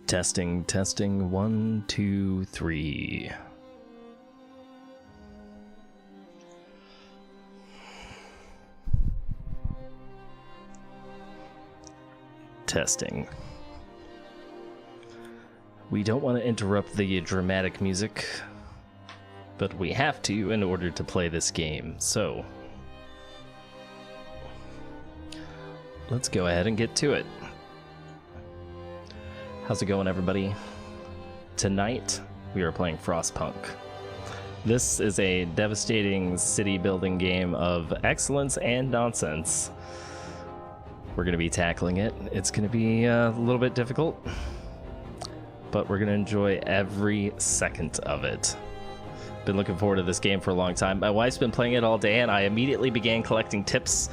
Testing, testing, 1, 2, 3. Testing. We don't want to interrupt the dramatic music, but we have to in order to play this game, so let's go ahead and get to it. How's it going, everybody? Tonight, we are playing Frostpunk. This is a devastating city-building game of excellence and nonsense. We're going to be tackling it. It's going to be a little bit difficult, but we're going to enjoy every second of it. Been looking forward to this game for a long time. My wife's been playing it all day, and I immediately began collecting tips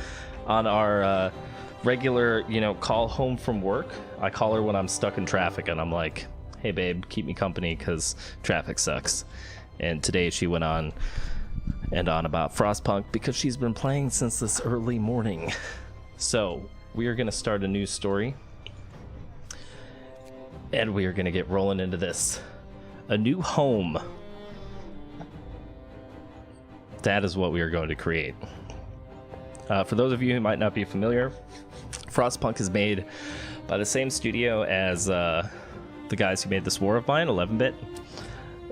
on our regular, call home from work. I call her when I'm stuck in traffic, and I'm like, hey babe, keep me company because traffic sucks. And today she went on and on about Frostpunk because she's been playing since this early morning. So we are going to start a new story, and we are going to get rolling into this. A new home. That is what we are going to create. For those of you who might not be familiar, Frostpunk is made by the same studio as the guys who made this War of Mine, 11-bit,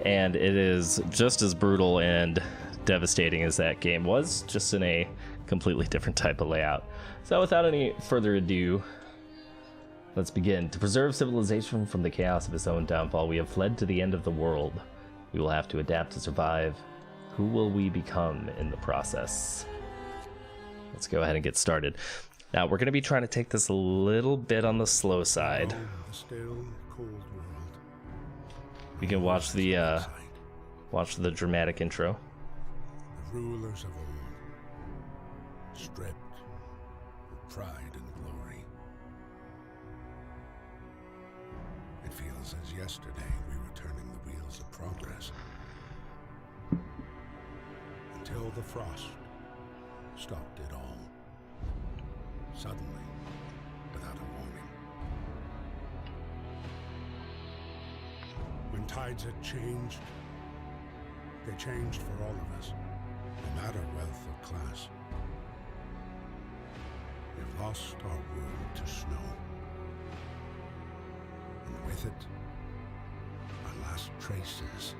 and it is just as brutal and devastating as that game was, just in a completely different type of layout. So without any further ado, let's begin. To preserve civilization from the chaos of its own downfall, we have fled to the end of the world. We will have to adapt to survive. Who will we become in the process? Let's go ahead and get started. Now, we're going to be trying to take this a little bit on the slow side. You can watch the dramatic intro. The rulers of old, stripped of pride and glory. It feels as yesterday we were turning the wheels of progress. Until the frost stopped it all. Suddenly, without a warning. When tides had changed, they changed for all of us, no matter wealth or class. We've lost our world to snow. And with it, our last traces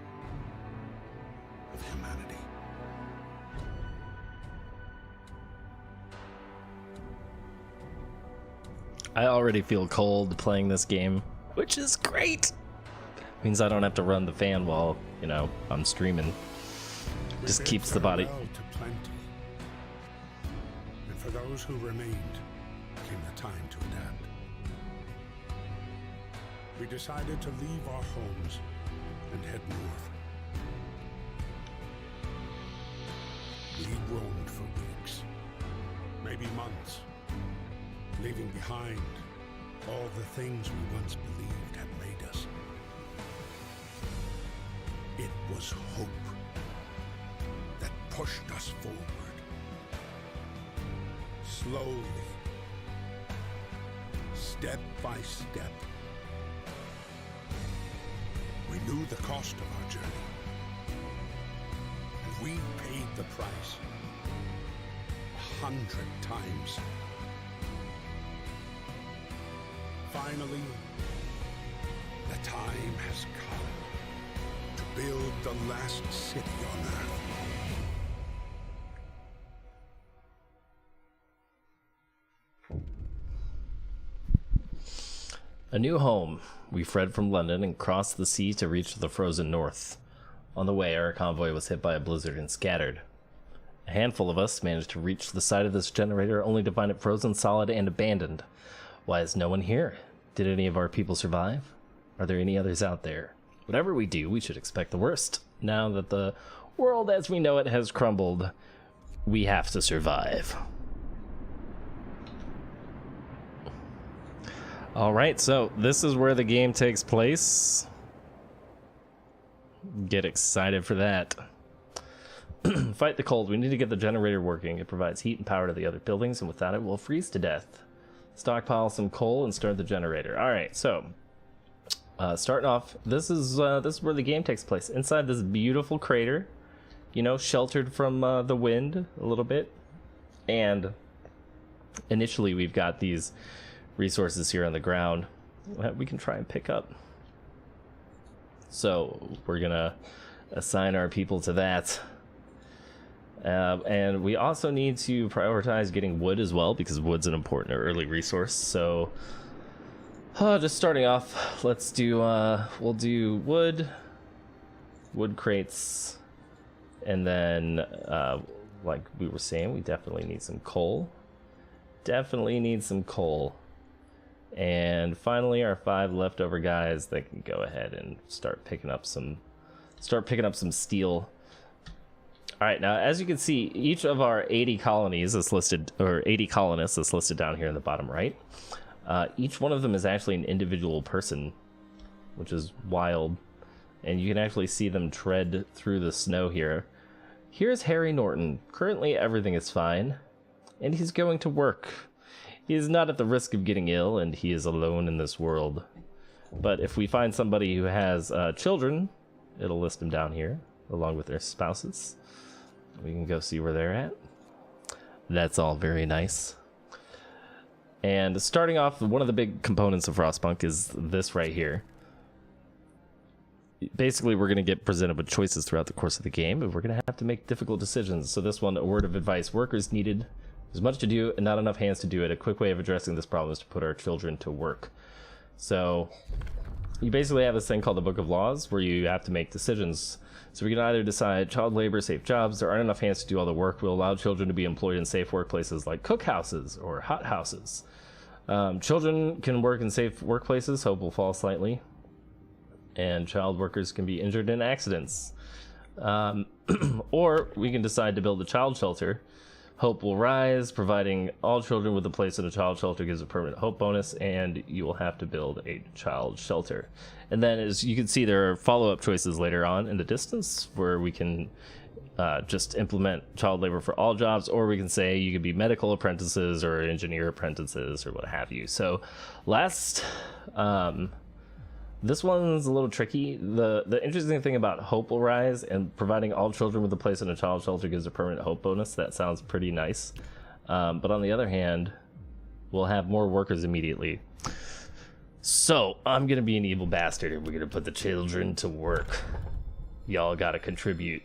of humanity. I already feel cold playing this game, which is great. Means I don't have to run the fan while, I'm streaming. Just keeps the body. To plenty. And for those who remained, came the time to adapt. We decided to leave our homes and head north. We roamed for weeks, maybe months, leaving behind all the things we once believed had made us. It was hope that pushed us forward. Slowly, step by step. We knew the cost of our journey, and we paid the price 100 times. Finally, the time has come to build the last city on Earth. A new home. We fled from London and crossed the sea to reach the frozen north. On the way, our convoy was hit by a blizzard and scattered. A handful of us managed to reach the side of this generator only to find it frozen solid and abandoned. Why is no one here? Did any of our people survive? Are there any others out there? Whatever we do, we should expect the worst. Now that the world as we know it has crumbled, we have to survive. Alright, so this is where the game takes place. Get excited for that. Fight the cold. We need to get the generator working. It provides heat and power to the other buildings, and without it, we'll freeze to death. Stockpile some coal and start the generator. Alright, so Starting off, this is where the game takes place, inside this beautiful crater, you know, sheltered from the wind a little bit. And initially we've got these resources here on the ground that we can try and pick up. So we're gonna assign our people to that. And we also need to prioritize getting wood as well, because wood's an important early resource. So just starting off, let's do we'll do wood crates, and then like we were saying, we definitely need some coal. And finally, our 5 leftover guys that can go ahead and start picking up some steel. All right, now as you can see, each of our 80 colonies is listed, or 80 colonists is listed down here in the bottom right. Each one of them is actually an individual person, which is wild. And you can actually see them tread through the snow here. Here's Harry Norton. Currently everything is fine, and he's going to work. He is not at the risk of getting ill, and he is alone in this world. But if we find somebody who has children, it'll list them down here, along with their spouses. We can go see where they're at. That's all very nice. And starting off, one of the big components of Frostpunk is this right here. Basically, we're going to get presented with choices throughout the course of the game, and we're going to have to make difficult decisions. So this one, a word of advice: workers needed. There's much to do and not enough hands to do it. A quick way of addressing this problem is to put our children to work. So you basically have this thing called the Book of Laws, where you have to make decisions. So we can either decide child labor, safe jobs, there aren't enough hands to do all the work. We'll allow children to be employed in safe workplaces like cookhouses or hot houses. Children can work in safe workplaces, hope will fall slightly. And child workers can be injured in accidents. Or we can decide to build a child shelter. Hope will rise, providing all children with a place in a child shelter gives a permanent hope bonus, and you will have to build a child shelter. And then, as you can see, there are follow-up choices later on in the distance where we can just implement child labor for all jobs, or we can say you could be medical apprentices or engineer apprentices or what have you. So last this one's a little tricky. The interesting thing about hope will rise and providing all children with a place in a child shelter gives a permanent hope bonus. That sounds pretty nice. But on the other hand, we'll have more workers immediately. So I'm going to be an evil bastard and we're going to put the children to work. Y'all got to contribute.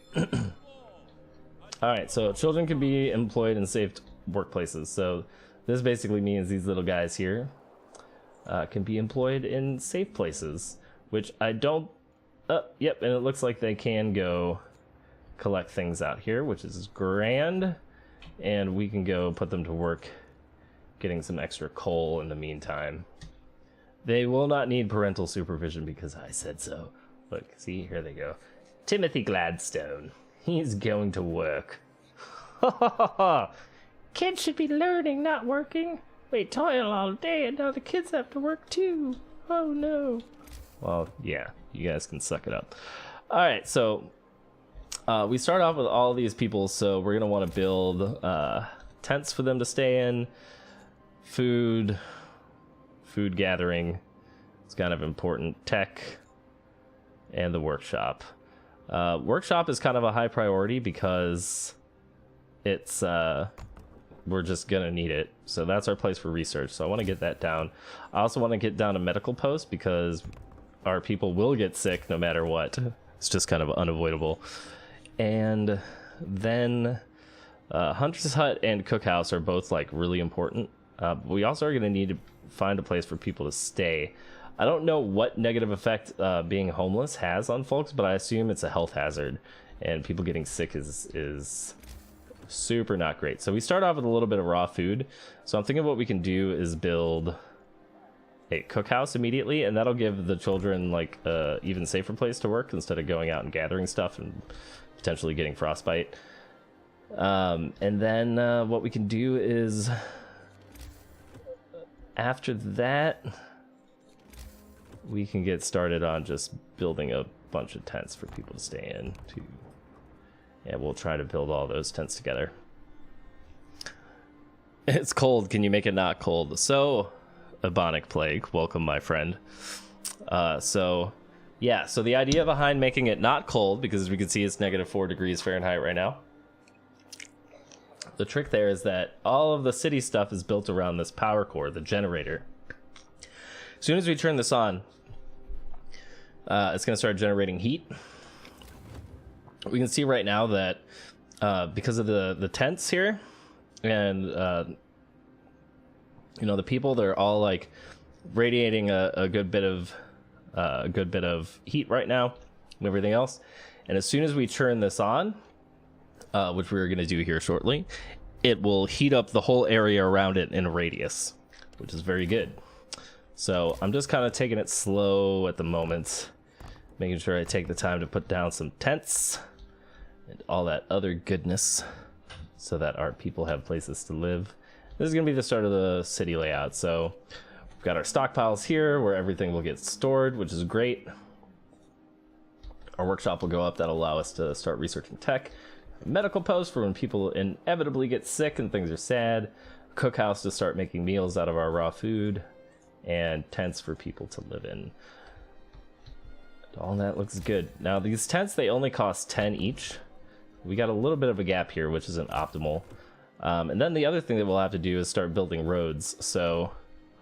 All right, so children can be employed in safe workplaces. So this basically means these little guys here can be employed in safe places, which I don't... yep, and it looks like they can go collect things out here, which is grand. And we can go put them to work getting some extra coal in the meantime. They will not need parental supervision because I said so. Look, see, here they go. Timothy Gladstone. He's going to work. Ha ha ha ha! Kids should be learning, not working. We toil all day and now the kids have to work too. Oh no. Well, yeah, you guys can suck it up. Alright, so we start off with all these people, so we're going to want to build tents for them to stay in. Food gathering. It's kind of important. Tech. And the workshop. Workshop is kind of a high priority because it's... we're just gonna need it. So that's our place for research. So I want to get that down. I also want to get down a medical post because our people will get sick no matter what. It's just kind of unavoidable. And then Hunter's Hut and Cookhouse are both like really important. We also are gonna need to find a place for people to stay. I don't know what negative effect being homeless has on folks, but I assume it's a health hazard, and people getting sick is super not great. So we start off with a little bit of raw food. So I'm thinking what we can do is build a cookhouse immediately, and that'll give the children like a even safer place to work instead of going out and gathering stuff and potentially getting frostbite. And then what we can do is after that we can get started on just building a bunch of tents for people to stay in too. Yeah, we'll try to build all those tents together. It's cold. Can you make it not cold? So, Ebonic Plague, welcome, my friend. So yeah, so the idea behind making it not cold, because as we can see it's -4 degrees Fahrenheit right now. The trick there is that all of the city stuff is built around this power core, the generator. As soon as we turn this on, it's going to start generating heat. We can see right now that because of the tents here, and you know, the people, they're all like radiating a good bit of heat right now and everything else. And as soon as we turn this on, which we're going to do here shortly, it will heat up the whole area around it in a radius, which is very good. So I'm just kind of taking it slow at the moment, making sure I take the time to put down some tents and all that other goodness so that our people have places to live. This is going to be the start of the city layout. So we've got our stockpiles here where everything will get stored, which is great. Our workshop will go up. That'll allow us to start researching tech. A medical post for when people inevitably get sick and things are sad. A cookhouse to start making meals out of our raw food. And tents for people to live in. All that looks good. Now these tents, they only cost 10 each. We got a little bit of a gap here, which isn't optimal. And then the other thing that we'll have to do is start building roads. So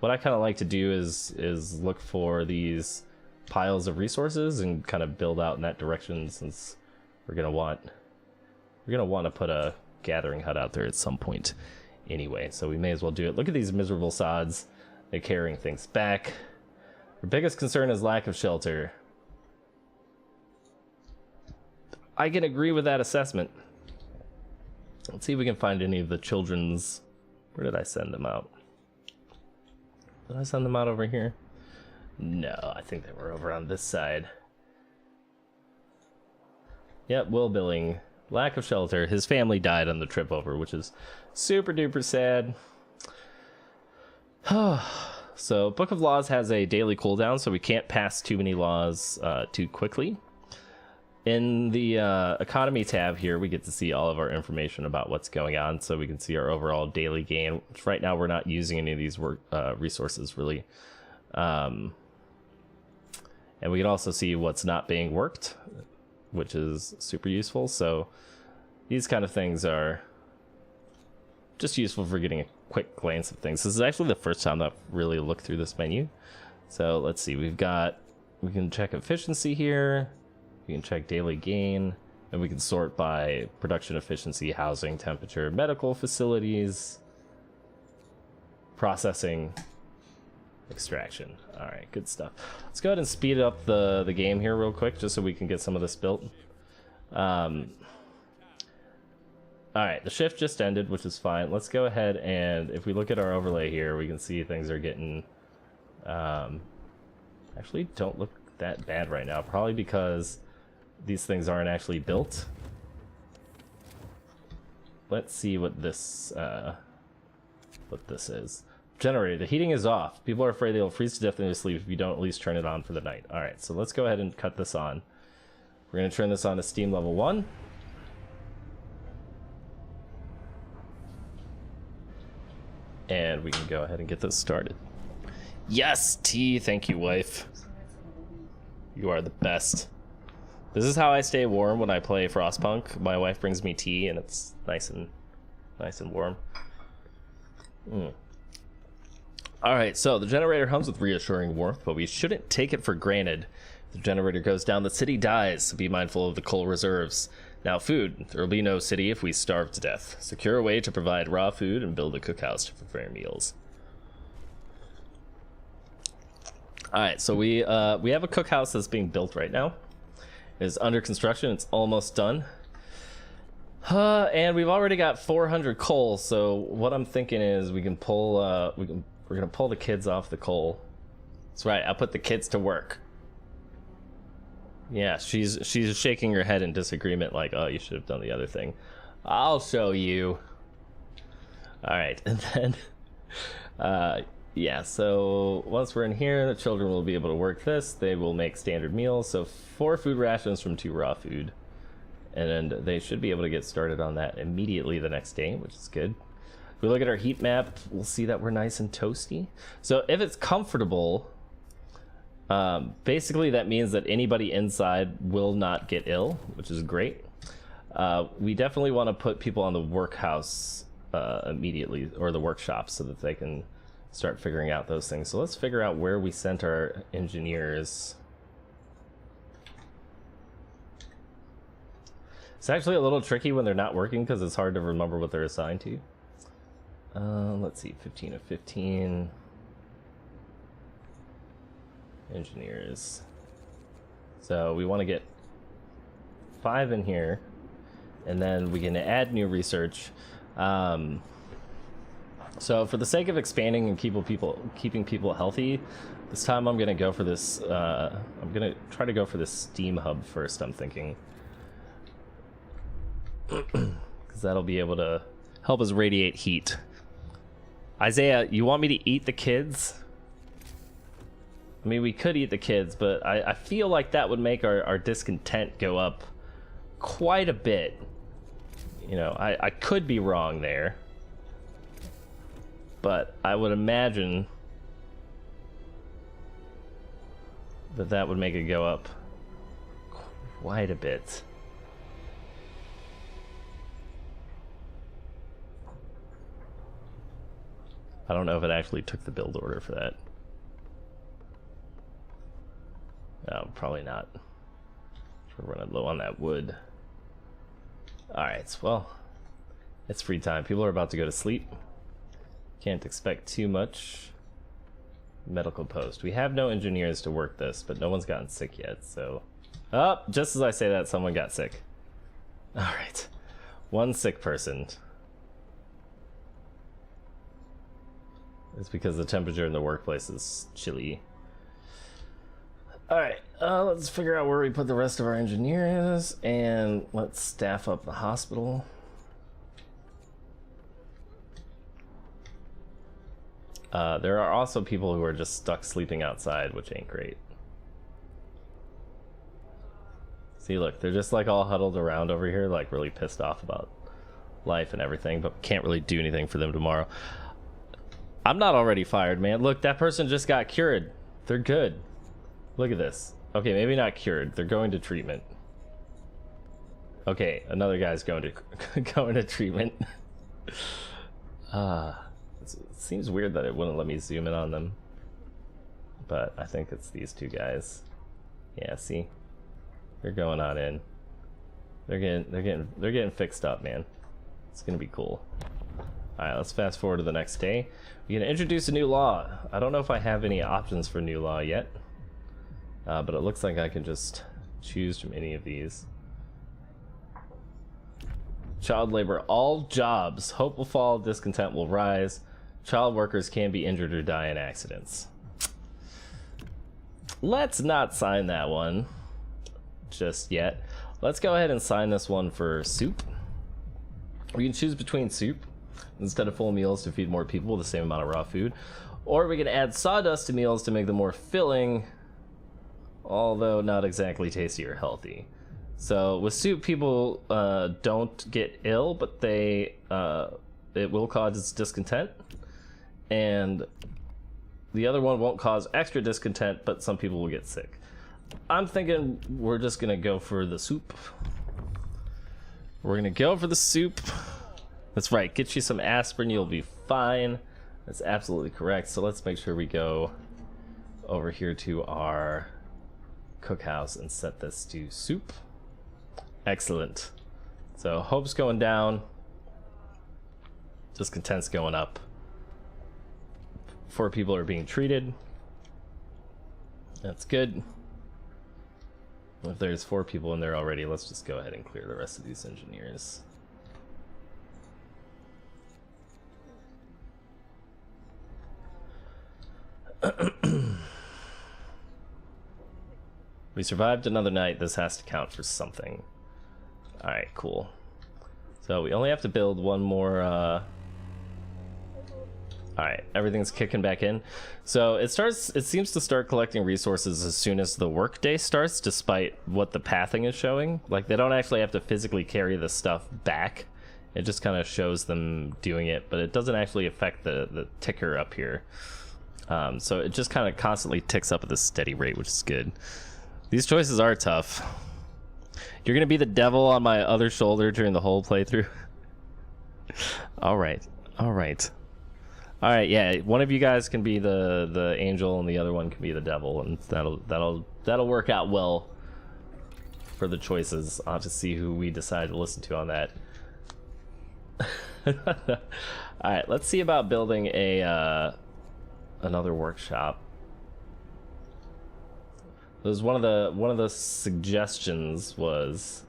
what I kind of like to do is look for these piles of resources and kind of build out in that direction, since we're gonna want to put a gathering hut out there at some point anyway. So we may as well do it. Look at these miserable sods. They're carrying things back. Our biggest concern is lack of shelter. I can agree with that assessment. Let's see if we can find any of the children's... Where did I send them out? Did I send them out over here? No, I think they were over on this side. Yep, Will Billing. Lack of shelter. His family died on the trip over, which is super duper sad. So Book of Laws has a daily cooldown, so we can't pass too many laws too quickly. In the economy tab here, we get to see all of our information about what's going on, so we can see our overall daily gain, which right now we're not using any of these resources really. And we can also see what's not being worked, which is super useful. So these kind of things are just useful for getting a quick glance of things. This is actually the first time I've really looked through this menu. So let's see, we can check efficiency here. We can check daily gain, and we can sort by production efficiency, housing, temperature, medical facilities, processing, extraction. All right, good stuff. Let's go ahead and speed up the game here real quick, just so we can get some of this built. All right, the shift just ended, which is fine. Let's go ahead, and if we look at our overlay here, we can see things are getting actually don't look that bad right now, probably because these things aren't actually built. Let's see what this is. Generator. The heating is off. People are afraid they'll freeze to death in their sleep if you don't at least turn it on for the night. All right, so let's go ahead and cut this on. We're going to turn this on to steam level 1. And we can go ahead and get this started. Yes, tea. Thank you, wife. You are the best. This is how I stay warm when I play Frostpunk. My wife brings me tea, and it's nice and warm. All right, so the generator hums with reassuring warmth, but we shouldn't take it for granted. If the generator goes down, the city dies, so be mindful of the coal reserves. Now, food. There will be no city if we starve to death. Secure a way to provide raw food and build a cookhouse to prepare meals. All right, so we have a cookhouse that's being built right now. It's under construction. It's almost done. And we've already got 400 coal. So what I'm thinking is we can pull. We're gonna pull the kids off the coal. That's right. I'll put the kids to work. Yeah, she's shaking her head in disagreement, like, oh, you should have done the other thing. I'll show you. All right, and then, yeah. So once we're in here, the children will be able to work this. They will make standard meals. So 4 food rations from 2 raw food, and then they should be able to get started on that immediately the next day, which is good. If we look at our heat map, we'll see that we're nice and toasty. So if it's comfortable, Basically, that means that anybody inside will not get ill, which is great. We definitely want to put people on the workhouse immediately, or the workshop, so that they can start figuring out those things. So let's figure out where we sent our engineers. It's actually a little tricky when they're not working because it's hard to remember what they're assigned to. Let's see, 15 of 15. Engineers. So we want to get 5 in here, and then we can add new research. So for the sake of expanding and keeping people healthy, this time I'm gonna go for this. I'm gonna try to go for this steam hub first. I'm thinking, because that'll be able to help us radiate heat. Isaiah, you want me to eat the kids? I mean, we could eat the kids, but I feel like that would make our discontent go up quite a bit. You know, I could be wrong there, but I would imagine that would make it go up quite a bit. I don't know if it actually took the build order for that. No, probably not. We're running low on that wood. Alright, well, it's free time. People are about to go to sleep. Can't expect too much. Medical post. We have no engineers to work this, but no one's gotten sick yet, so... Oh, just as I say that, someone got sick. Alright. One sick person. It's because the temperature in the workplace is chilly. Alright, let's figure out where we put the rest of our engineers, and let's staff up the hospital. There are also people who are just stuck sleeping outside, which ain't great. See, look, they're just like all huddled around over here, like really pissed off about life and everything, but can't really do anything for them tomorrow. I'm not already fired, man. Look, that person just got cured. They're good. Look at this. Okay, maybe not cured. They're going to treatment. Okay, another guy's going to treatment. It seems weird that it wouldn't let me zoom in on them, but I think it's these two guys. Yeah, see, they're going on in. They're getting fixed up, man. It's gonna be cool. All right, let's fast forward to the next day. We're gonna introduce a new law. I don't know if I have any options for new law yet. But it looks like I can just choose from any of these. Child labor, all jobs. Hope will fall, discontent will rise. Child workers can be injured or die in accidents. Let's not sign that one just yet. Let's go ahead and sign this one for soup. We can choose between soup instead of full meals to feed more people with the same amount of raw food, or we can add sawdust to meals to make them more filling, although not exactly tasty or healthy. So with soup, people don't get ill, but it will cause discontent, and the other one won't cause extra discontent, but some people will get sick. I'm thinking we're just gonna go for the soup. We're gonna go for the soup. That's right, get you some aspirin, you'll be fine. That's absolutely correct. So let's make sure we go over here to our cookhouse and set this to soup. Excellent. So hope's going down, discontent's going up. 4 people are being treated. That's good. If there's 4 people in there already, let's just go ahead and clear the rest of these engineers. We survived another night. This has to count for something. Alright, cool. So we only have to build one more. Alright, everything's kicking back in. So it seems to start collecting resources as soon as the workday starts, despite what the pathing is showing. Like, they don't actually have to physically carry the stuff back. It just kind of shows them doing it, but it doesn't actually affect the ticker up here. So it just kind of constantly ticks up at this steady rate, which is good. These choices are tough. You're gonna be the devil on my other shoulder during the whole playthrough. All right, all right, all right. Yeah, one of you guys can be the angel, and the other one can be the devil, and that'll work out well for the choices. I'll have to see who we decide to listen to on that. All right, let's see about building a another workshop. There's one of the suggestions was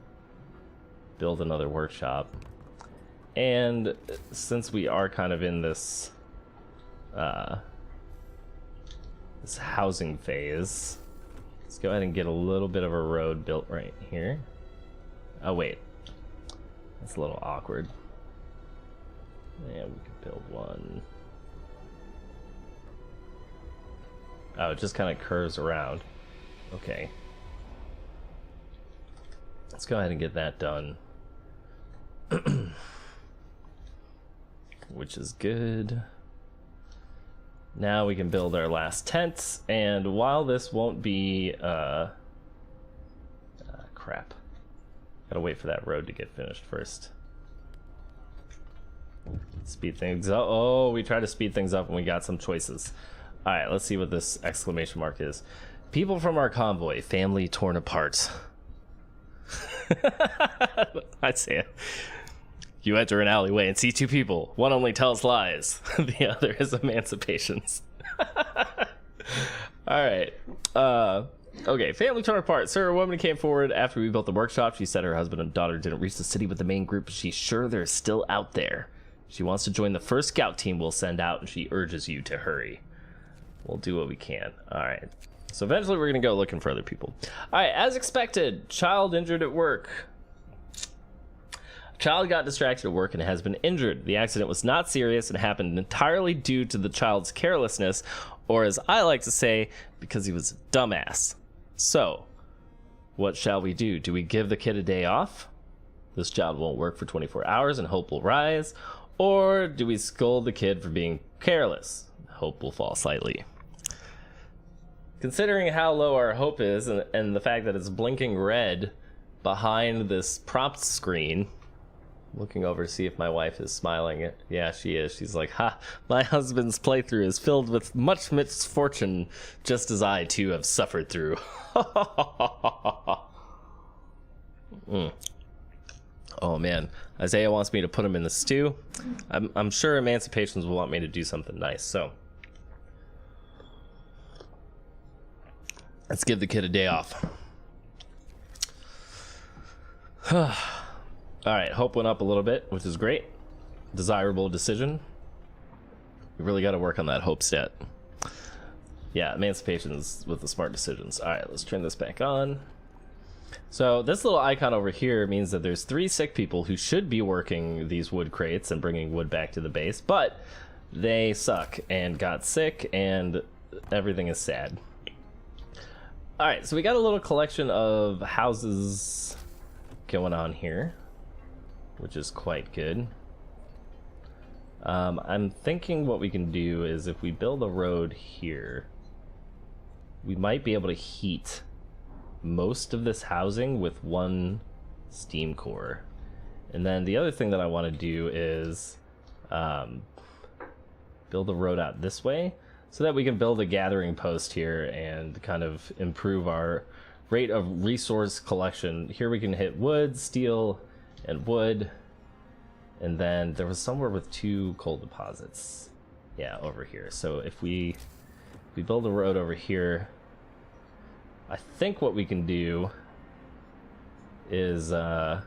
build another workshop, and since we are kind of in this this housing phase, let's go ahead and get a little bit of a road built right here. Oh wait, that's a little awkward. Yeah, we could build one. Oh, it just kind of curves around. Okay. Let's go ahead and get that done. Which is good. Now we can build our last tents, and while this won't be crap. Gotta wait for that road to get finished first. Speed things up. Oh, we tried to speed things up and we got some choices. Alright, let's see what this exclamation mark is. People from our convoy, family torn apart. I'd say it. You enter an alleyway and see two people. One only tells lies. The other is emancipations. Alright. Okay, family torn apart. Sir, a woman came forward after we built the workshop. She said her husband and daughter didn't reach the city with the main group, but she's sure they're still out there. She wants to join the first scout team we'll send out, and she urges you to hurry. We'll do what we can. Alright. So eventually we're going to go looking for other people. Alright, as expected, child injured at work. Child got distracted at work and has been injured. The accident was not serious and happened entirely due to the child's carelessness, or as I like to say, because he was a dumbass. So, what shall we do? Do we give the kid a day off? This child won't work for 24 hours and hope will rise. Or do we scold the kid for being careless? Hope will fall slightly. Considering how low our hope is and the fact that it's blinking red behind this prompt screen, looking over to see if my wife is smiling. Yeah, she is. She's like, ha, my husband's playthrough is filled with much misfortune, just as I too have suffered through. Oh man, Isaiah wants me to put him in the stew. I'm sure Emancipations will want me to do something nice, so let's give the kid a day off. Alright, hope went up a little bit, which is great. Desirable decision. We really got to work on that hope stat. Yeah, Emancipations with the smart decisions. Alright, let's turn this back on. So this little icon over here means that there's 3 sick people who should be working these wood crates and bringing wood back to the base, but they suck and got sick and everything is sad. Alright, so we got a little collection of houses going on here, which is quite good. I'm thinking what we can do is if we build a road here, we might be able to heat most of this housing with one steam core. And then the other thing that I want to do is build a road out this way so that we can build a gathering post here and kind of improve our rate of resource collection. Here we can hit wood, steel, and wood. And then there was somewhere with 2 coal deposits. Yeah, over here. So if we build a road over here, I think what we can do is I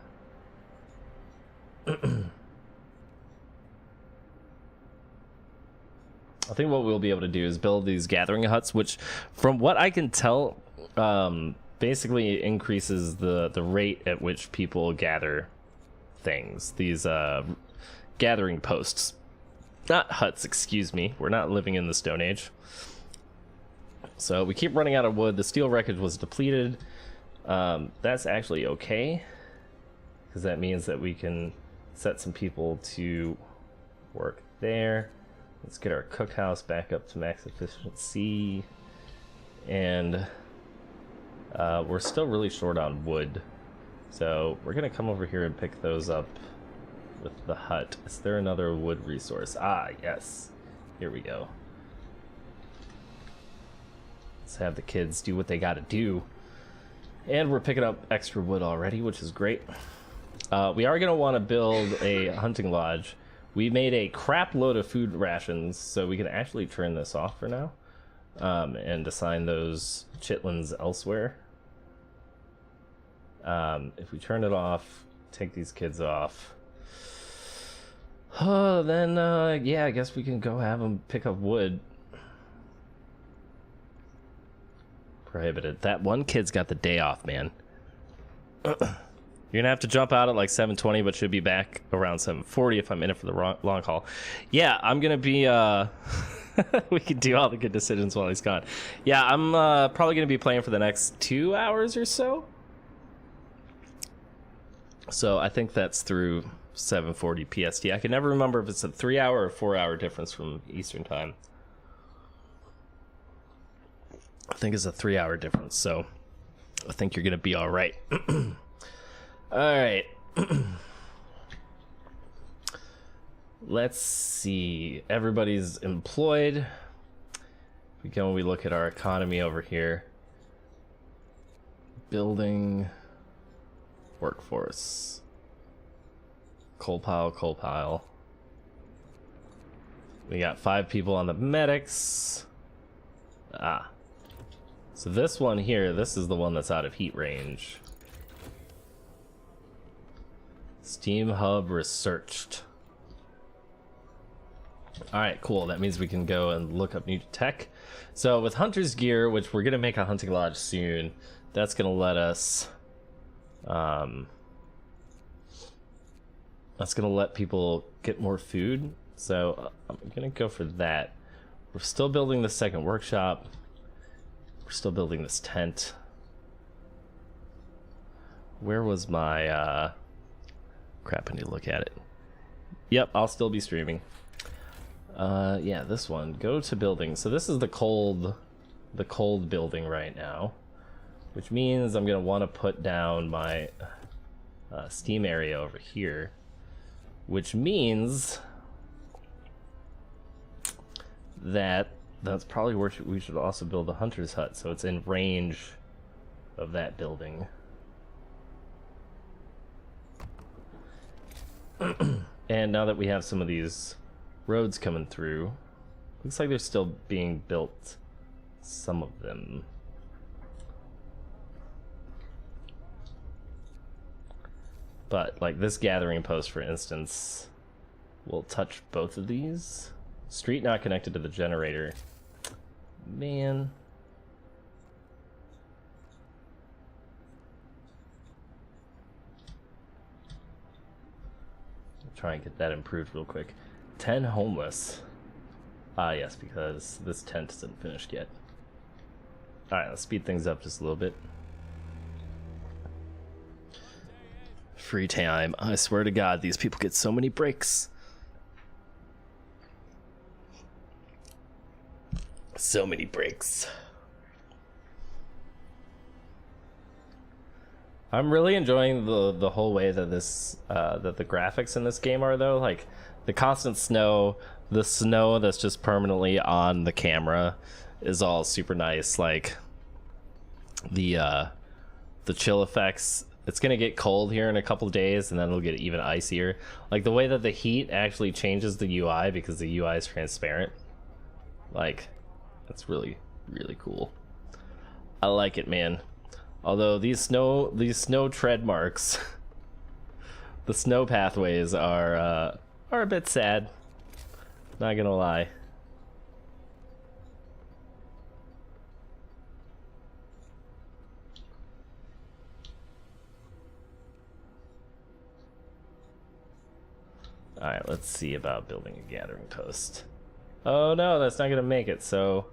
think what we'll be able to do is build these gathering huts, which from what I can tell basically increases the rate at which people gather things. These gathering posts, not huts, excuse me. We're not living in the Stone Age. So we keep running out of wood. The steel wreckage was depleted. That's actually okay, because that means that we can set some people to work there. Let's get our cookhouse back up to max efficiency. And we're still really short on wood. So we're gonna come over here and pick those up with the hut. Is there another wood resource? Ah, yes. Here we go. Let's have the kids do what they gotta do. And we're picking up extra wood already, which is great. We are gonna want to build a hunting lodge. We made a crap load of food rations, so we can actually turn this off for now. And assign those chitlins elsewhere. If we turn it off, take these kids off, then yeah, I guess we can go have them pick up wood. Prohibited. That one kid's got the day off, man. You're gonna have to jump out at like 7:20, but should be back around 7:40 if I'm in it for the long haul. Yeah, I'm gonna be we can do all the good decisions while he's gone. Yeah, I'm probably gonna be playing for the next 2 hours or so. So I think that's through 7:40 PST. I can never remember if it's a 3-hour or 4-hour difference from Eastern time. I think it's a 3-hour difference, so I think you're gonna be all right. All right. Let's see. Everybody's employed. We look at our economy over here. Building, workforce, coal pile. We got 5 people on the medics. So this one here, this is the one that's out of heat range. Steam hub researched. Alright, cool. That means we can go and look up new tech. So with hunter's gear, which we're gonna make a hunting lodge soon, that's gonna let us that's gonna let people get more food. So I'm gonna go for that. We're still building the second workshop. We're still building this tent. Where was my crap? I need to look at it. Yep, I'll still be streaming. Yeah, this one. Go to building. So this is the cold building right now, which means I'm gonna want to put down my steam area over here, which means that's probably where we should also build a hunter's hut, so it's in range of that building. And now that we have some of these roads coming through, looks like they're still being built, some of them. But like this gathering post, for instance, will touch both of these. Street not connected to the generator. Man. Try and get that improved real quick. 10 homeless. Ah, yes, because this tent isn't finished yet. Alright, let's speed things up just a little bit. Free time. I swear to God, these people get so many breaks. So many breaks. I'm really enjoying the whole way that this that the graphics in this game are, though. Like the constant snow, the snow that's just permanently on the camera is all super nice. Like the chill effects. It's gonna get cold here in a couple of days, and then it'll get even icier. Like the way that the heat actually changes the UI because the UI is transparent. Like that's really, really cool. I like it, man. Although these snow tread marks, the snow pathways are a bit sad. Not gonna lie. All right, let's see about building a gathering post. Oh no, that's not gonna make it. So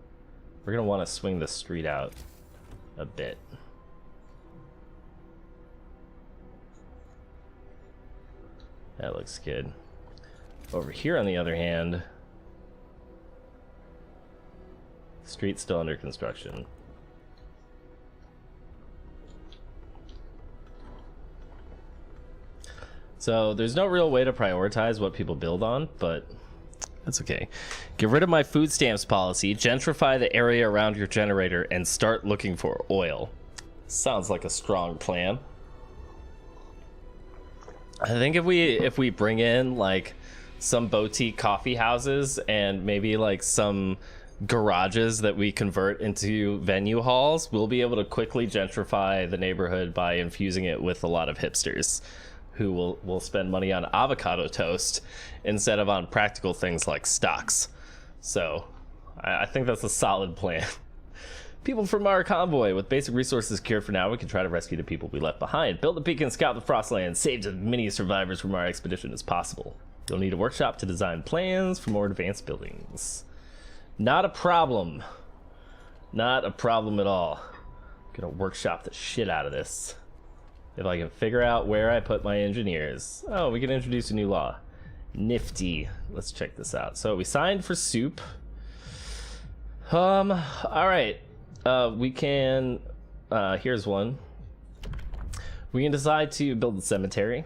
we're gonna want to swing the street out a bit. That looks good. Over here, on the other hand, Street still under construction. So there's no real way to prioritize what people build on, but that's okay. Get rid of my food stamps policy, gentrify the area around your generator, and start looking for oil. Sounds like a strong plan. I think if we bring in like some boutique coffee houses and maybe like some garages that we convert into venue halls, we'll be able to quickly gentrify the neighborhood by infusing it with a lot of hipsters who will spend money on avocado toast instead of on practical things like stocks. So I think that's a solid plan. People from our convoy. With basic resources secured for now, we can try to rescue the people we left behind. Build a beacon, scout the Frostland, save as many survivors from our expedition as possible. You'll need a workshop to design plans for more advanced buildings. Not a problem. Not a problem at all. I'm gonna workshop the shit out of this. If I can figure out where I put my engineers. Oh, we can introduce a new law. Nifty. Let's check this out. So we signed for soup. All right. We can, here's one. We can decide to build a cemetery.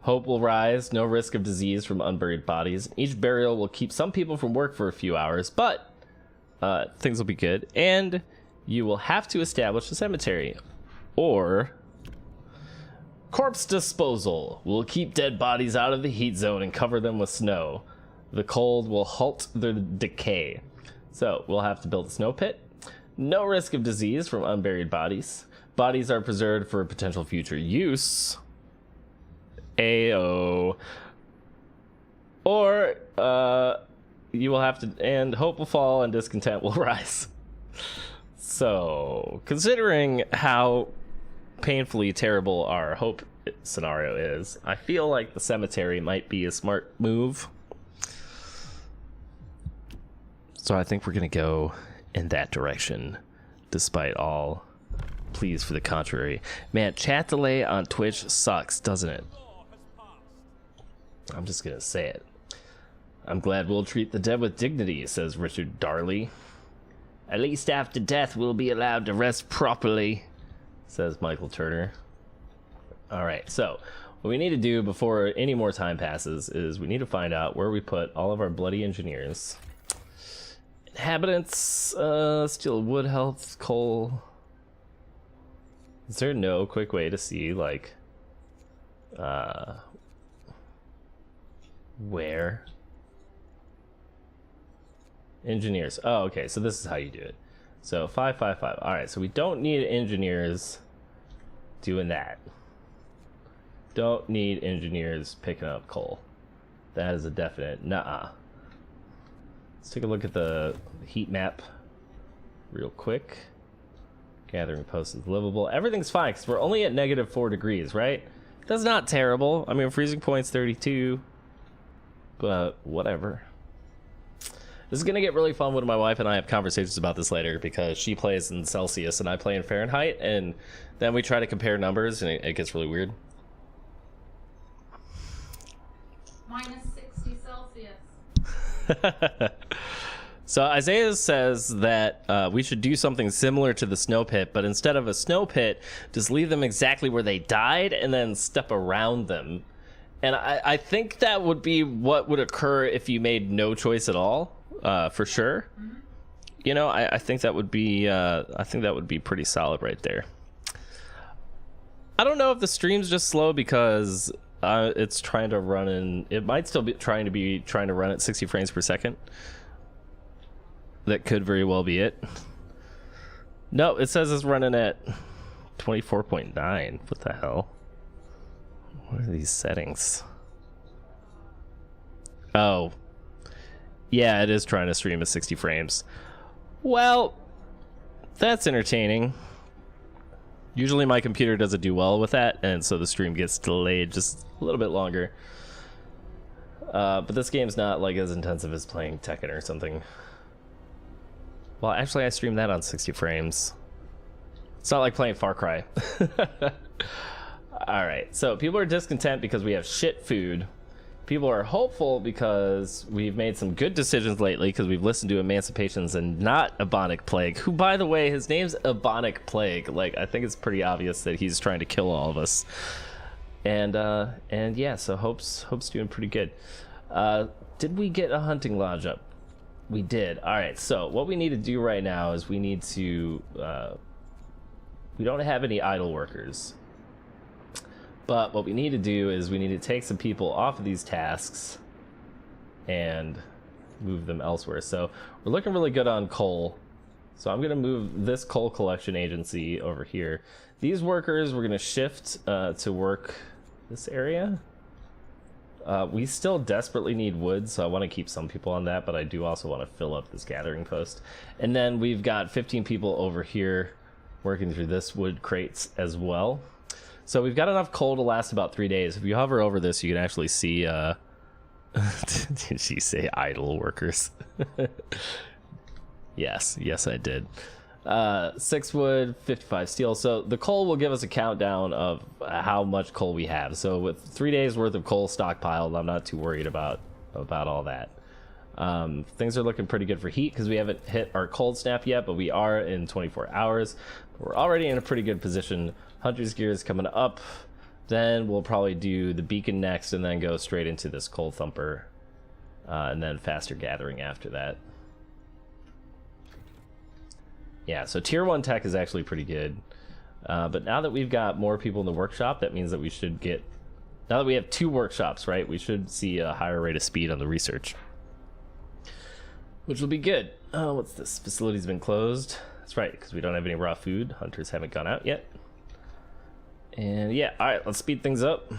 Hope will rise, no risk of disease from unburied bodies. Each burial will keep some people from work for a few hours, but things will be good. And you will have to establish a cemetery. Or corpse disposal. We'll keep dead bodies out of the heat zone and cover them with snow. The cold will halt their decay. So we'll have to build a snow pit. No risk of disease from unburied bodies. Bodies are preserved for potential future use. Ayo. Or you will have to, and hope will fall and discontent will rise. So, considering how painfully terrible our hope scenario is, I feel like the cemetery might be a smart move. So I think we're gonna go in that direction, despite all pleas for the contrary. Man, chat delay on Twitch sucks, doesn't it? I'm just gonna say it. I'm glad we'll treat the dead with dignity, says Richard Darley. At least after death we'll be allowed to rest properly, says Michael Turner. Alright, so what we need to do before any more time passes is we need to find out where we put all of our bloody engineers. Inhabitants, steel, wood, health, coal. Is there no quick way to see, like, where? Engineers. Oh, okay, so this is how you do it. So 555. All right, so we don't need engineers doing that. Don't need engineers picking up coal. That is a definite nuh-uh. Let's take a look at the heat map real quick. Gathering post is livable. Everything's fine because we're only at -4 degrees, right? That's not terrible. I mean, freezing point's 32, but whatever. This is gonna get really fun when my wife and I have conversations about this later, because she plays in Celsius and I play in Fahrenheit, and then we try to compare numbers and it gets really weird. -60 Celsius. So Isaiah says that we should do something similar to the snow pit, but instead of a snow pit, just leave them exactly where they died and then step around them. And I think that would be what would occur if you made no choice at all, for sure. Mm-hmm. You know, I think that would be pretty solid right there. I don't know if the stream's just slow because it's trying to run in. It might still be trying to run at 60 frames per second. That could very well be it. No, it says it's running at 24.9. What the hell? What are these settings? Oh. Yeah, it is trying to stream at 60 frames. Well, that's entertaining. Usually my computer doesn't do well with that, and so the stream gets delayed just a little bit longer. But this game's not like as intensive as playing Tekken or something. Well, actually I streamed that on 60 frames. It's not like playing Far Cry. Alright, so people are discontent because we have shit food. people are hopeful because we've made some good decisions lately because we've listened to Emancipations and not Ebonic Plague, who, by the way, his name's Ebonic Plague. Like, I think it's pretty obvious that he's trying to kill all of us. And yeah, so Hope's doing pretty good. Did we get a hunting lodge up? We did. All right, so what we need to do right now is we need to we don't have any idle workers. But what we need to do is we need to take some people off of these tasks and move them elsewhere. So we're looking really good on coal. So I'm going to move this coal collection agency over here. These workers we're going to shift to work this area. We still desperately need wood, so I want to keep some people on that, but I do also want to fill up this gathering post. And then we've got 15 people over here working through this wood crates as well. So we've got enough coal to last about 3 days. If you hover over this, you can actually see, did she say idle workers? Yes, I did. 6 wood, 55 steel. So the coal will give us a countdown of how much coal we have. So with 3 days worth of coal stockpiled, I'm not too worried about all that. Things are looking pretty good for heat because we haven't hit our cold snap yet, but we are in 24 hours. We're already in a pretty good position. Hunter's gear is coming up. Then we'll probably do the beacon next and then go straight into this coal thumper. And then faster gathering after that. Yeah, so tier 1 tech is actually pretty good. But now that we've got more people in the workshop, that means that we should get... Now that we have 2 workshops, right, we should see a higher rate of speed on the research. Which will be good. Oh, what's this? Facility's been closed. That's right, because we don't have any raw food. Hunters haven't gone out yet. And yeah, alright, let's speed things up.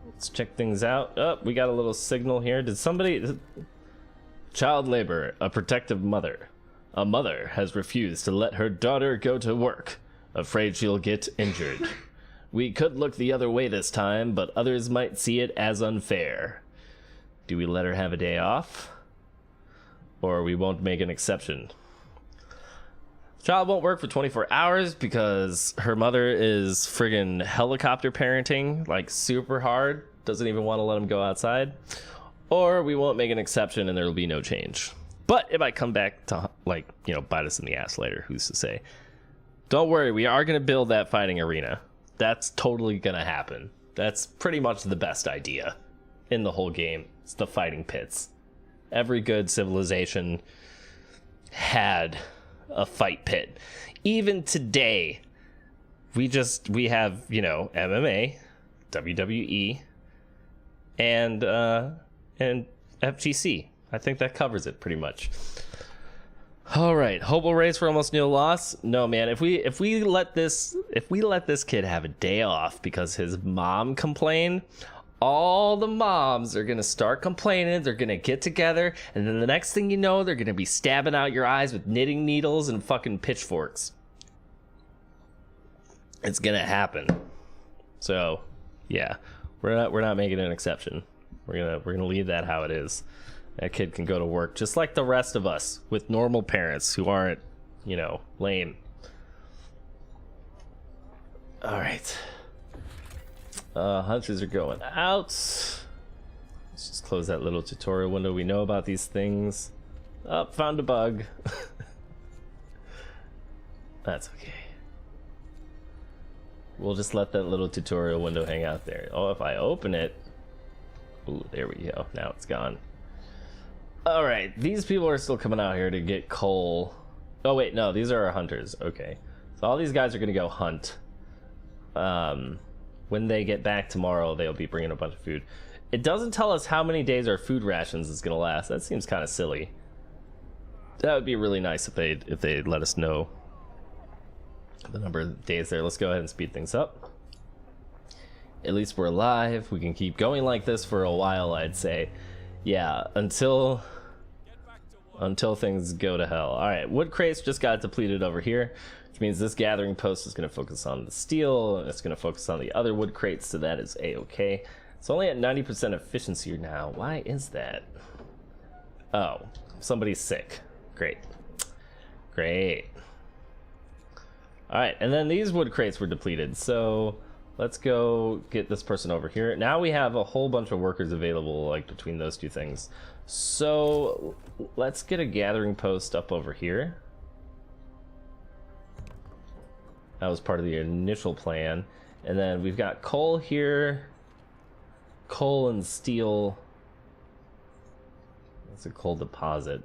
Let's check things out. Oh, we got a little signal here. Did somebody... Child labor, a protective mother. A mother has refused to let her daughter go to work, afraid she'll get injured. We could look the other way this time, but others might see it as unfair. Do we let her have a day off? Or we won't make an exception? Child won't work for 24 hours because her mother is friggin' helicopter parenting, like super hard, doesn't even want to let him go outside. Or we won't make an exception and there will be no change. But it might come back to, like, you know, bite us in the ass later, who's to say. Don't worry, we are going to build that fighting arena. That's totally going to happen. That's pretty much the best idea in the whole game. It's the fighting pits. Every good civilization had a fight pit. Even today, we have, you know, MMA, WWE, and FGC. I think that covers it pretty much. All right, hope will raise for almost no loss. No, man, if we let this kid have a day off because his mom complained, all the moms are gonna start complaining. They're gonna get together, and then the next thing you know, they're gonna be stabbing out your eyes with knitting needles and fucking pitchforks. It's gonna happen. So, yeah, we're not making an exception. We're gonna leave that how it is. That kid can go to work just like the rest of us with normal parents who aren't, you know, lame. All right. Hunters are going out. Let's just close that little tutorial window. We know about these things. Oh, found a bug. That's okay. We'll just let that little tutorial window hang out there. Oh, if I open it... Ooh, there we go. Now it's gone. Alright, these people are still coming out here to get coal. Oh wait, no, these are our hunters. Okay. So all these guys are going to go hunt. When they get back tomorrow, they'll be bringing a bunch of food. It doesn't tell us how many days our food rations is going to last. That seems kind of silly. That would be really nice if they let us know the number of days there. Let's go ahead and speed things up. At least we're alive. We can keep going like this for a while, I'd say. Yeah, until things go to hell. All right, wood crates just got depleted over here, which means this gathering post is going to focus on the steel. It's going to focus on the other wood crates, so that is a-okay. It's only at 90% efficiency now. Why is that? Oh, somebody's sick. Great. Great. All right, and then these wood crates were depleted, so let's go get this person over here. Now we have a whole bunch of workers available, like between those two things. So let's get a gathering post up over here. That was part of the initial plan. And then we've got coal here, coal and steel. That's a coal deposit.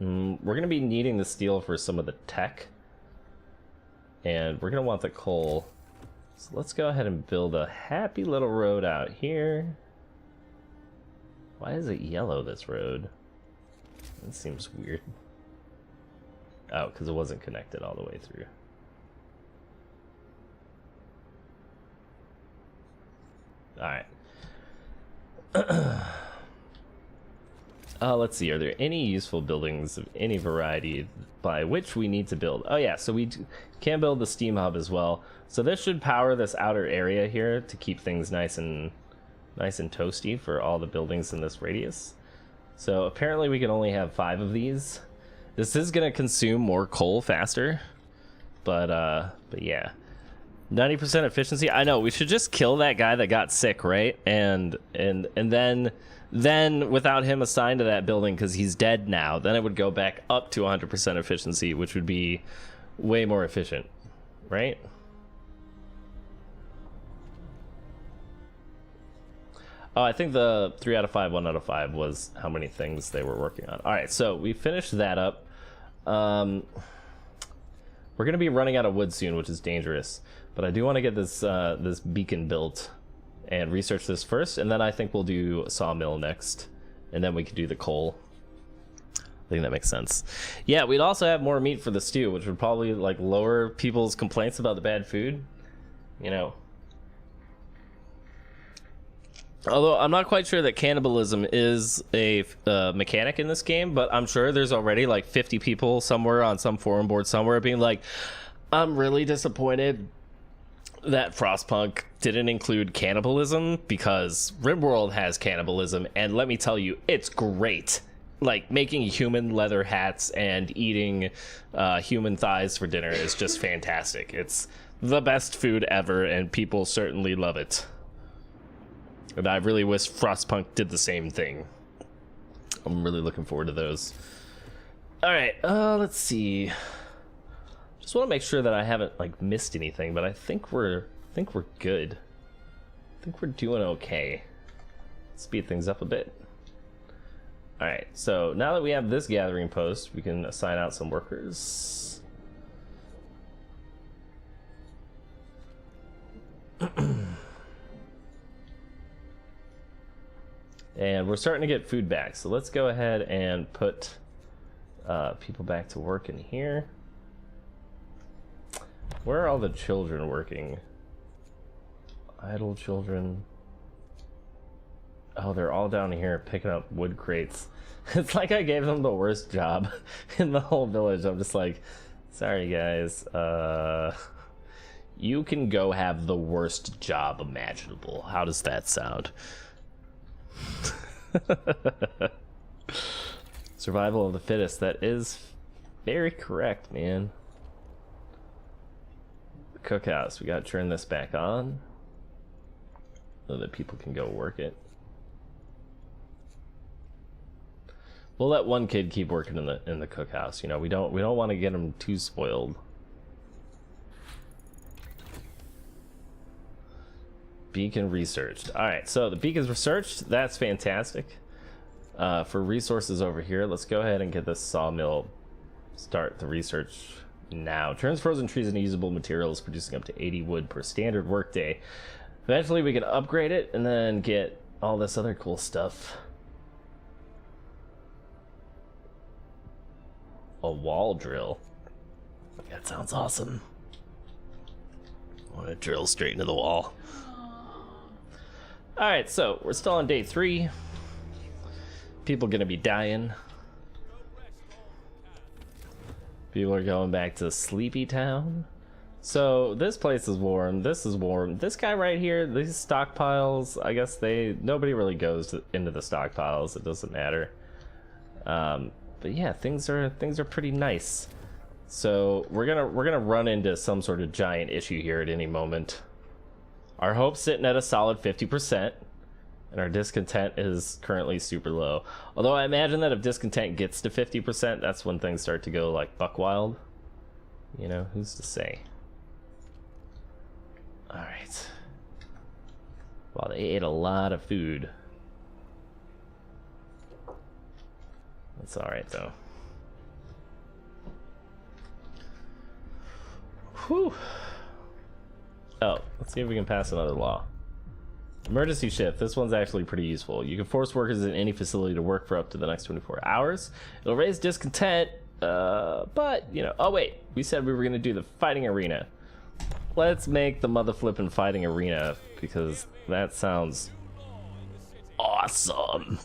We're going to be needing the steel for some of the tech. And we're going to want the coal. So let's go ahead and build a happy little road out here. Why is it yellow, this road? That seems weird. Oh, because it wasn't connected all the way through. Alright. Let's see, are there any useful buildings of any variety by which we need to build? Oh yeah, so we can build the steam hub as well. So this should power this outer area here to keep things nice and toasty for all the buildings in this radius. So apparently we can only have 5 of these. This is gonna consume more coal faster, but yeah, 90% efficiency. I know we should just kill that guy that got sick, right? And then without him assigned to that building, because he's dead now, then it would go back up to 100% efficiency, which would be way more efficient, right? Oh, I think the 3 out of 5, 1 out of 5 was how many things they were working on. All right, so we finished that up. We're gonna be running out of wood soon, which is dangerous. But I do want to get this this beacon built and research this first, and then I think we'll do a sawmill next, and then we could do the coal. I think that makes sense. Yeah, we'd also have more meat for the stew, which would probably like lower people's complaints about the bad food, you know. Although I'm not quite sure that cannibalism is a mechanic in this game, but I'm sure there's already like 50 people somewhere on some forum board somewhere being like, I'm really disappointed that Frostpunk didn't include cannibalism, because RimWorld has cannibalism, and let me tell you, it's great. Like, making human leather hats and eating human thighs for dinner is just fantastic. It's the best food ever, and people certainly love it. And I really wish Frostpunk did the same thing. I'm really looking forward to those. Alright, let's see. Just want to make sure that I haven't like missed anything, but I think we're good. I think we're doing okay. Speed things up a bit. Alright, so now that we have this gathering post, we can assign out some workers. And we're starting to get food back, so let's go ahead and put people back to work in here. Where are all the children working? Idle children. Oh, they're all down here picking up wood crates. It's like I gave them the worst job in the whole village. I'm just like, sorry guys, you can go have the worst job imaginable. How does that sound? Survival of the fittest. That is very correct, man. Cookhouse, we gotta turn this back on so that people can go work it. We'll let one kid keep working in the cookhouse. You know, we don't want to get him too spoiled. Beacon researched. All right, so the beacon's researched. That's fantastic. For resources over here, let's go ahead and get this sawmill. Start the research now. Turns frozen trees into usable materials, producing up to 80 wood per standard workday. Eventually, we can upgrade it and then get all this other cool stuff. A wall drill. That sounds awesome. I want to drill straight into the wall. Alright, so we're still on day 3. People gonna be dying. People are going back to Sleepy Town. So this place is warm. This is warm. This guy right here, these stockpiles, I guess nobody really goes into the stockpiles. It doesn't matter. But yeah, things are pretty nice. So we're gonna run into some sort of giant issue here at any moment. Our hope's sitting at a solid 50%, and our discontent is currently super low. Although I imagine that if discontent gets to 50%, that's when things start to go like buck wild. You know, who's to say? All right. Wow, they ate a lot of food. That's all right though. Whew. Oh, let's see if we can pass another law. Emergency shift. This one's actually pretty useful. You can force workers in any facility to work for up to the next 24 hours. It'll raise discontent, but, you know... Oh, wait. We said we were going to do the fighting arena. Let's make the mother flippin' fighting arena, because that sounds awesome.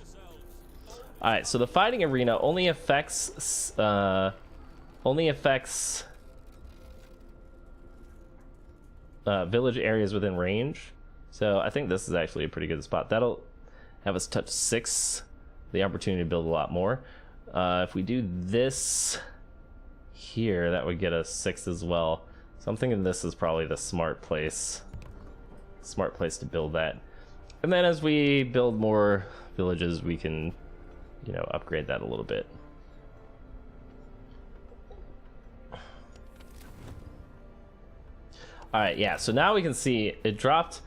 Alright, so the fighting arena only affects... village areas within range. So I think this is actually a pretty good spot. That'll have us touch 6, the opportunity to build a lot more. If we do this here, that would get us 6 as well. So I'm thinking this is probably the smart place to build that. And then as we build more villages, we can, you know, upgrade that a little bit. All right, yeah. So now we can see it dropped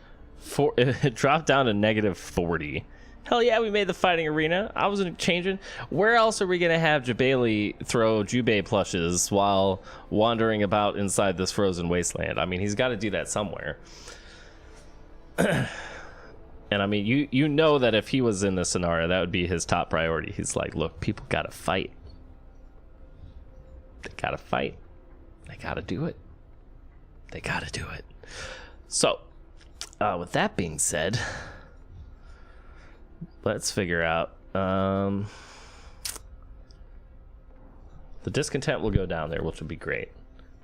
it dropped down to -40. Hell yeah, we made the fighting arena. I wasn't changing. Where else are we gonna have Jabali throw Jubei plushes while wandering about inside this frozen wasteland? I mean, he's got to do that somewhere. And I mean, you know that if he was in this scenario, that would be his top priority. He's like, look, people gotta fight. They gotta fight. They gotta do it. They gotta do it. So, with that being said, let's figure out. The discontent will go down there, which will be great.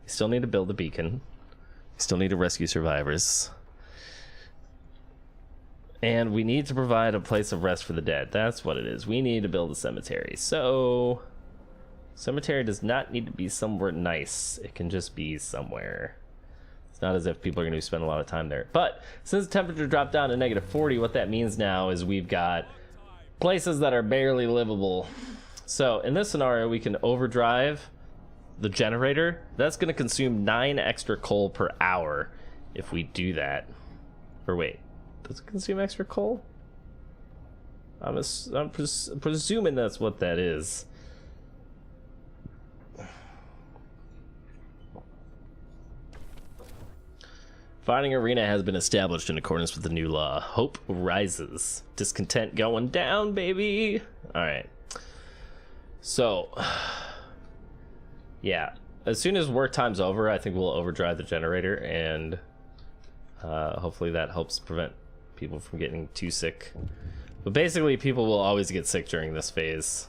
We still need to build a beacon. We still need to rescue survivors. And we need to provide a place of rest for the dead. That's what it is. We need to build a cemetery. So, cemetery does not need to be somewhere nice. It can just be somewhere. It's not as if people are going to spend a lot of time there. But since the temperature dropped down to -40, what that means now is we've got places that are barely livable. So in this scenario, we can overdrive the generator. That's going to consume 9 extra coal per hour if we do that. Or wait, does it consume extra coal? I'm presuming that's what that is. Fighting arena has been established in accordance with the new law. Hope rises. Discontent going down, baby. All right. So, yeah. As soon as work time's over, I think we'll overdrive the generator, and hopefully that helps prevent people from getting too sick. But basically, people will always get sick during this phase,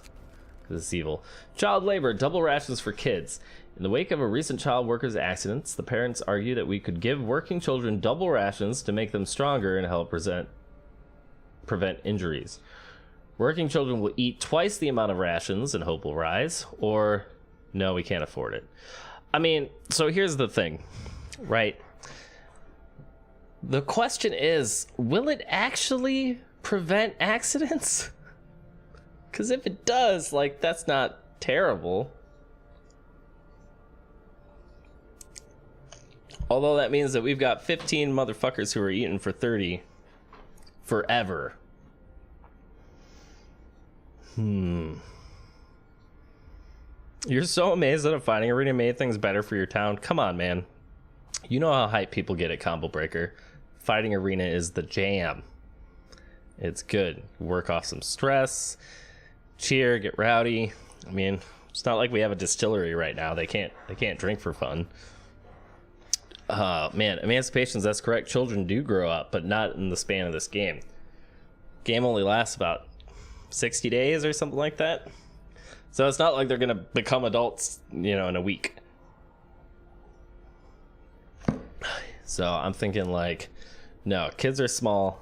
because it's evil. Child labor, double rations for kids. In the wake of a recent child workers' accidents, the parents argue that we could give working children double rations to make them stronger and help prevent injuries. Working children will eat twice the amount of rations and hope will rise, or no, we can't afford it. I mean, so here's the thing, right? The question is, will it actually prevent accidents? Because if it does, like, that's not terrible. Although that means that we've got 15 motherfuckers who are eating for 30 forever. You're so amazed that a fighting arena made things better for your town. Come on, man. You know how hype people get at Combo Breaker. Fighting arena is the jam. It's good. Work off some stress, cheer, get rowdy. I mean, it's not like we have a distillery right now. They can't drink for fun. Man, emancipations, that's correct. Children do grow up, but not in the span of this game. Game only lasts about 60 days or something like that. So it's not like they're gonna become adults, you know, in a week. So I'm thinking like, no, kids are small.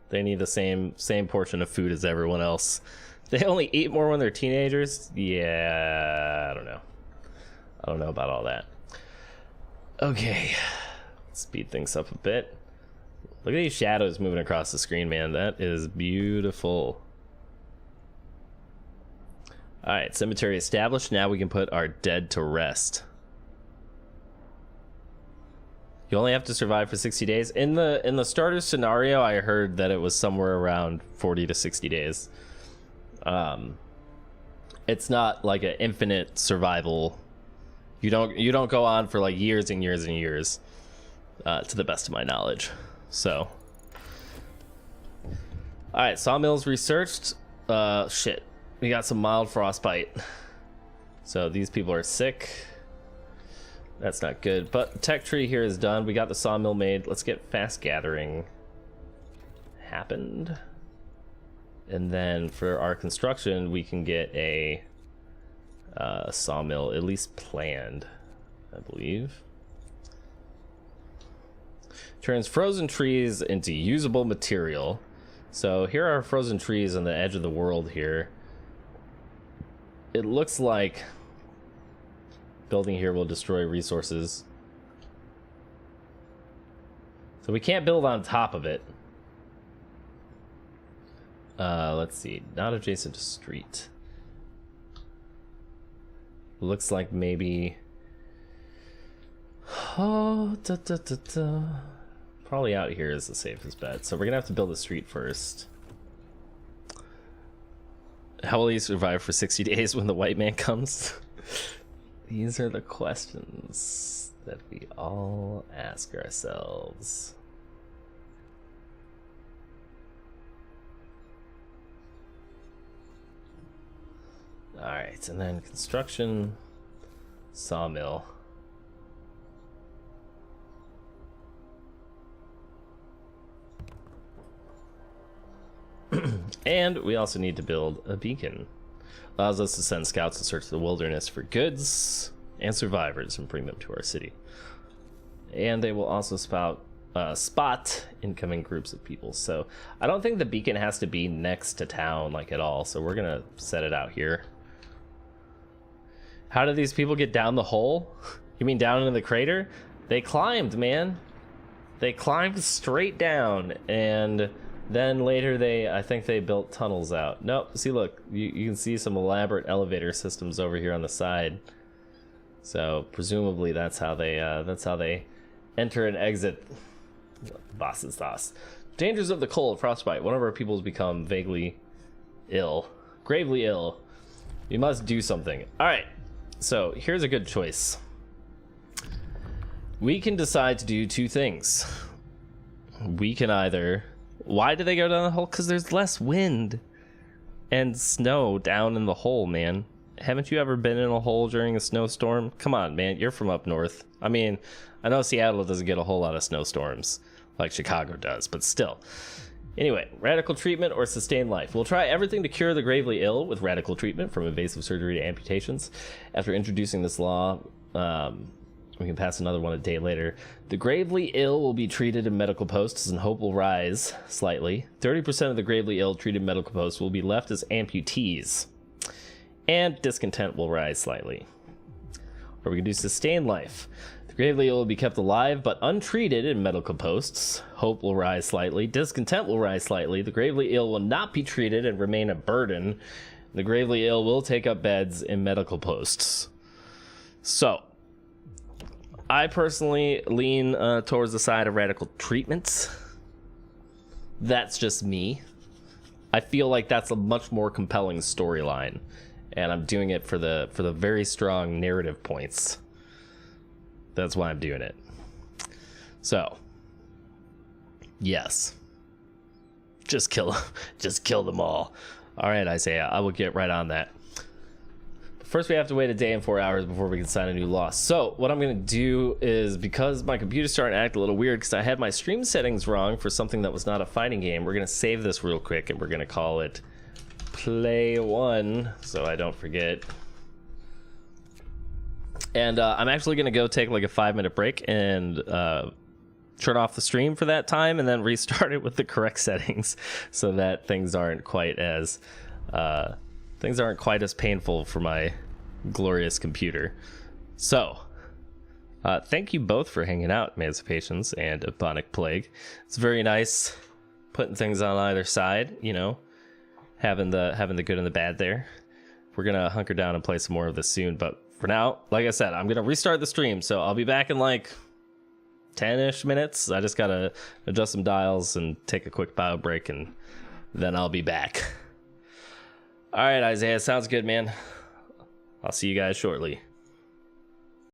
They need the same portion of food as everyone else. They only eat more when they're teenagers. Yeah, I don't know. I don't know about all that. Okay, speed things up a bit. Look at these shadows moving across the screen, man. That is beautiful. All right, cemetery established. Now we can put our dead to rest. You only have to survive for 60 days. In the starter scenario, I heard that it was somewhere around 40 to 60 days. It's not like an infinite survival. You don't go on for like years and years and years, to the best of my knowledge. So, all right, sawmills researched. Shit, we got some mild frostbite. So these people are sick. That's not good, but tech tree here is done. We got the sawmill made. Let's get fast gathering happened. And then for our construction, we can get a sawmill at least planned, I believe. Turns frozen trees into usable material. So here are frozen trees on the edge of the world here. It looks like building here will destroy resources. So we can't build on top of it. Let's see, not adjacent to street. Looks like maybe, oh, probably out here is the safest bet. So we're gonna have to build a street first. How will you survive for 60 days when the white man comes? These are the questions that we all ask ourselves. All right, and then construction, sawmill. And we also need to build a beacon. Allows us to send scouts to search the wilderness for goods and survivors and bring them to our city. And they will also spot incoming groups of people. So I don't think the beacon has to be next to town like at all. So we're gonna set it out here. How did these people get down the hole? You mean down into the crater? They climbed, man. They climbed straight down, and then later I think they built tunnels out. Nope, see, look, you can see some elaborate elevator systems over here on the side. So presumably that's how they enter and exit. Boss's sauce. Dangers of the cold, frostbite. One of our people has become vaguely ill, gravely ill. We must do something. All right, so here's a good choice. We can decide to do two things. We can either... Why do they go down the hole? Because there's less wind and snow down in the hole, man. Haven't you ever been in a hole during a snowstorm? Come on, man. You're from up north. I mean, I know Seattle doesn't get a whole lot of snowstorms like Chicago does, but still. Anyway, radical treatment or sustained life. We'll try everything to cure the gravely ill with radical treatment, from invasive surgery to amputations. After introducing this law, we can pass another one a day later. The gravely ill will be treated in medical posts and hope will rise slightly. 30% of the gravely ill treated in medical posts will be left as amputees. And discontent will rise slightly. Or we can do sustained life. The gravely ill will be kept alive but untreated in medical posts. Hope will rise slightly. Discontent will rise slightly. The gravely ill will not be treated and remain a burden. The gravely ill will take up beds in medical posts. So, I personally lean towards the side of radical treatments. That's just me. I feel like that's a much more compelling storyline, and I'm doing it for the very strong narrative points. That's why I'm doing it. So, yes, just kill them all. All right, Isaiah, I will get right on that. First, we have to wait a day and 4 hours before we can sign a new law. So what I'm going to do is, because my computer's starting to act a little weird because I had my stream settings wrong for something that was not a fighting game, we're going to save this real quick and we're going to call it Play 1 so I don't forget. And I'm actually going to go take like a 5-minute break and turn off the stream for that time and then restart it with the correct settings so that things aren't quite as painful for my glorious computer. So, thank you both for hanging out, Emancipations and Ebonic Plague. It's very nice putting things on either side, you know, having the good and the bad there. We're gonna hunker down and play some more of this soon, but for now, like I said, I'm gonna restart the stream, so I'll be back in like 10-ish minutes. I just gotta adjust some dials and take a quick bio break, and then I'll be back. All right, Isaiah, sounds good, man. I'll see you guys shortly.